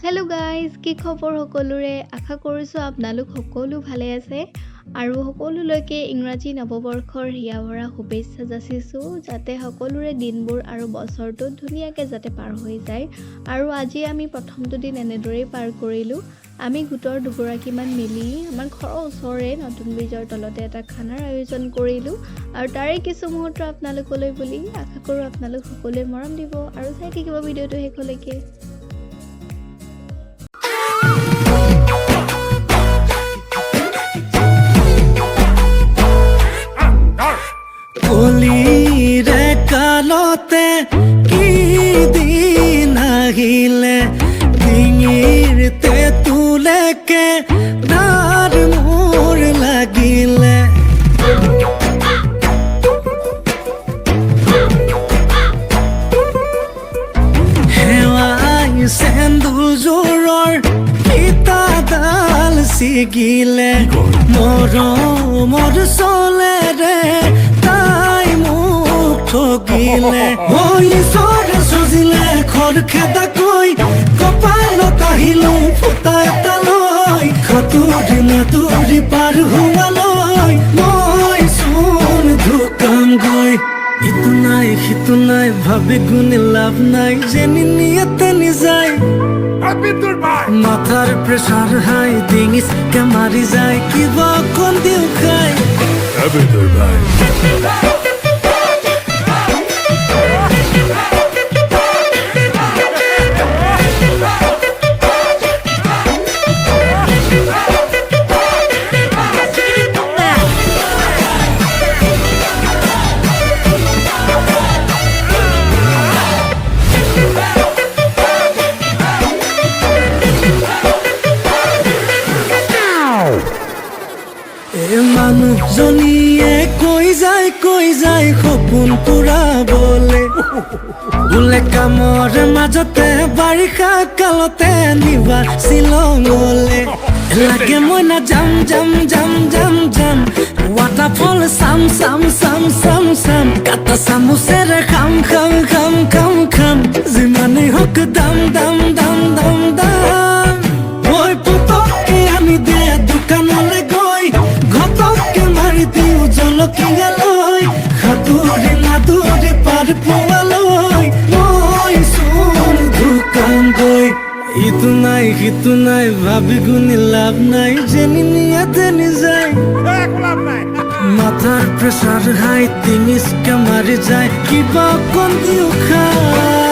Hello' guys, কি খবৰ সকলোৰে? আশা কৰিছোঁ আপোনালোক সকলো ভালে আছে আৰু সকলোলৈকে ইংৰাজী নৱবৰ্ষৰ হিয়া ভৰা শুভেচ্ছা যাচিছোঁ, যাতে সকলোৰে দিনবোৰ আৰু বছৰটো ধুনীয়াকৈ যাতে পাৰ হৈ যায়। আৰু আজি আমি প্ৰথমটো দিন এনেদৰেই পাৰ কৰিলোঁ। আমি গোটৰ দুগৰাকীমান মিলি আমাৰ ঘৰৰ ওচৰৰে নতুন ব্ৰিজৰ তলতে এটা খানাৰ আয়োজন কৰিলোঁ আৰু তাৰে কিছু মুহূৰ্ত আপোনালোকলৈ বুলি আশা কৰোঁ আপোনালোক সকলোৱে মৰম দিব আৰু চাই থাকিব ভিডিঅ'টো শেষলৈকে। কলিৰে কালতে কি দিন আহিলে ডিঙিৰ তেঁতুলেকে নাৰ মোৰ লাগিলে হেৱাই চেন্দুৰযোৰৰ ফিতাডাল ছিগিলে মৰমৰ চলেৰে তাই মোক ঠগিলে ঈশ্বৰে সজিলে খৰখেদাকৈ কপালত আহিলো ফুটা এটা লৈ সাঁতুৰি নাতুৰি পাৰ হোৱালৈ মই চোন ঢুকাম গৈ ইটো নাই সিটো নাই ভাবি গুণি লাভ নাই যেনি নিয়াতে নিযায় মাথার প্রেসার হাই ডিঙিচকে মারি যায় কিবা কোন দিও খাই তোর ভাই মানুহজনীয়ে কৈ যায় সপোন পুৰাবলে বোলে কামৰ মাজতে বাৰিষা কালতে নিবা শ্বিলঙলে লাগে মই না যাম ৱাটাৰফল চাম কাটা চামুচেৰে খাম যিমানেই হওক দাম মই পুতককে আনি দে দোকানলে গৈ ঘপককে মাৰি দিওঁ জলকীয়া লৈ সাঁতুৰি নাতুৰি পাৰ পোৱালৈ মই চোন ঢুকাম গৈ ইটো নাই সিটো নাই ভাবি গুণি লাভ নাই যেনি নিয়াতে নিযায় মাথাৰ প্ৰেছাৰ হাই ডিঙিচকে মাৰি যায় কিবা অকণ দিও খায়